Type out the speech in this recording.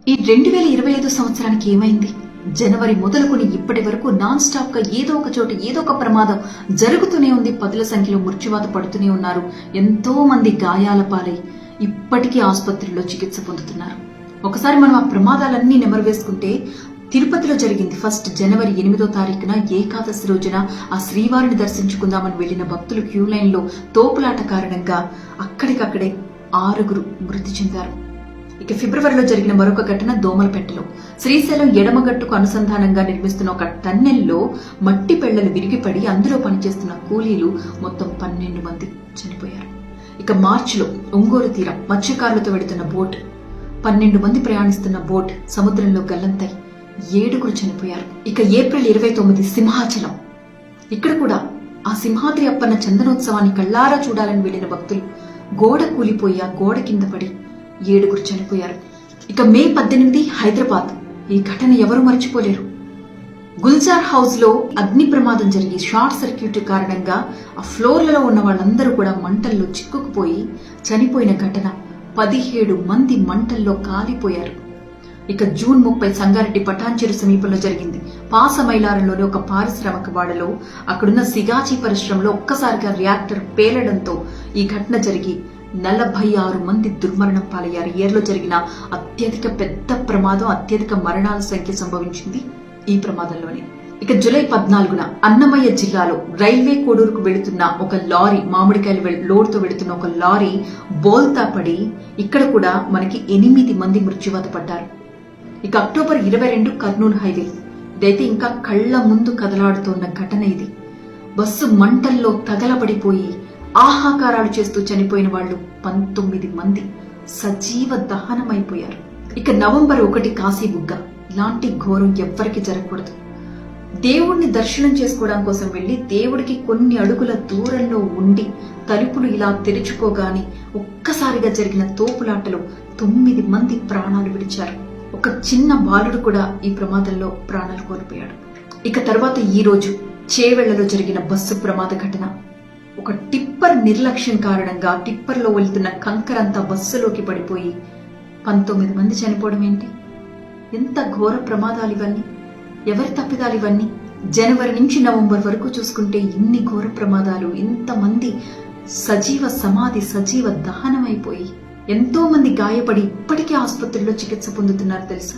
ఈ 2025 సంవత్సరానికి ఏమైంది? జనవరి మొదలుకొని ఇప్పటి వరకు నాన్ స్టాప్ గా ఏదో ఒక చోట ఏదో ఒక ప్రమాదం జరుగుతూనే ఉంది. పదుల సంఖ్యలో మృత్యువాత పడుతూనే ఉన్నారు. ఎంతో మంది గాయాల పాలై ఇప్పటికీ ఆసుపత్రుల్లో చికిత్స పొందుతున్నారు. ఒకసారి మనం ఆ ప్రమాదాలన్నీ నెమరు వేసుకుంటే తిరుపతిలో జరిగింది. ఫస్ట్ జనవరి 8వ తారీఖున ఏకాదశి రోజున ఆ శ్రీవారిని దర్శించుకుందామని వెళ్లిన భక్తులు క్యూ లైన్ లో తోపులాట కారణంగా అక్కడికక్కడే 6 మృతి చెందారు. ఇక ఫిబ్రవరిలో జరిగిన మరొక ఘటన దోమలపెంటలో. శ్రీశైలం ఎడమగట్టుకు అనుసంధానంగా నిర్మిస్తున్న ఒక టన్నెల్లో మట్టి పెళ్లలు విరిగిపడి అందులో పనిచేస్తున్న కూలీలు మొత్తం 12 మంది చనిపోయారు. ఇక మార్చిలో ఒంగోలు తీరం మత్స్యకారులతో వెడుతున్న బోట్, 12 మంది ప్రయాణిస్తున్న బోట్ సముద్రంలో గల్లంతై 7 చనిపోయారు. ఇక ఏప్రిల్ 29 సింహాచలం. ఇక్కడ కూడా ఆ సింహాద్రి అప్పన్న చందనోత్సవాన్ని కళ్లారా చూడాలని వెళ్లిన భక్తులు గోడ కూలిపోయి ఆ గోడ కింద పడి 7 చనిపోయారు. ఇక మే 18 హైదరాబాద్. ఈ ఘటన ఎవరూ మర్చిపోలేరు. గుల్జార్ హౌస్ లో అగ్ని ప్రమాదం జరిగి షార్ట్ సర్క్యూట్ కారణంగా ఆ ఫ్లోర్లలో ఉన్న వాళ్ళందరూ కూడా మంటల్లో చిక్కుకుపోయి చనిపోయిన ఘటన. 17 మంది మంటల్లో కాలిపోయారు. ఇక జూన్ 30 సంగారెడ్డి పటాన్చెరు సమీపంలో జరిగింది. పాసమైలారంలోని ఒక పారిశ్రామిక వాడలో అక్కడున్న సిగాచి పరిశ్రమలో ఒక్కసారిగా రియాక్టర్ పేలడంతో ఈ ఘటన జరిగి 46 మంది దుర్మరణం పాలయ్యారు. ఏర్లో జరిగిన అత్యధిక పెద్ద ప్రమాదం, అత్యధిక మరణాల సంఖ్య సంభవించింది ఈ ప్రమాదంలోనే. ఇక జూలై 14న అన్నమయ్య జిల్లాలో రైల్వే కోడూరుకు వెళుతున్న ఒక లారీ, మామిడికాయలు లోడ్తో వెళుతున్న ఒక లారీ బోల్తా పడి ఇక్కడ కూడా మనకి 8 మంది మృత్యువాత పడ్డారు. ఇక అక్టోబర్ 22 కర్నూలు హైవే. ఇదైతే ఇంకా కళ్ల ముందు కదలాడుతోన్న ఘటన ఇది. బస్సు మంటల్లో తగలబడిపోయి ఆహాకారాలు చేస్తూ చనిపోయిన వాళ్ళు 19 మంది సజీవ దహనమైపోయారు. ఇక నవంబర్ 1 కాశీబుగ్గ. ఇలాంటి ఘోరం ఎవ్వరికి జరగకూడదు. దేవుణ్ణి దర్శనం చేసుకోవడం కోసం వెళ్లి దేవుడికి కొన్ని అడుగుల దూరంలో ఉండి తలుపులు ఇలా తెరుచుకోగానే ఒక్కసారిగా జరిగిన తోపులాటలో 9 మంది ప్రాణాలు విడిచారు. ఒక చిన్న బాలుడు కూడా ఈ ప్రమాదంలో ప్రాణాలు కోల్పోయాడు. ఇక తర్వాత ఈ రోజు చేవెళ్లలో జరిగిన బస్సు ప్రమాద ఘటన. ఒక టిప్పర్ నిర్లక్ష్యం కారణంగా టిప్పర్లో వెళ్తున్న కంకరంతా బస్సులోకి పడిపోయి 19 మంది చనిపోవడం ఏంటి? ఎంత ఘోర ప్రమాదాలు ఇవన్నీ! ఎవరి తప్పిదాలు ఇవన్నీ? జనవరి నుంచి నవంబర్ వరకు చూసుకుంటే ఇన్ని ఘోర ప్రమాదాలు, ఇంతమంది సజీవ సమాధి, సజీవ దహనమైపోయి ఎంతో మంది గాయపడి ఇప్పటికీ ఆసుపత్రిలో చికిత్స పొందుతున్నారు తెలుసా?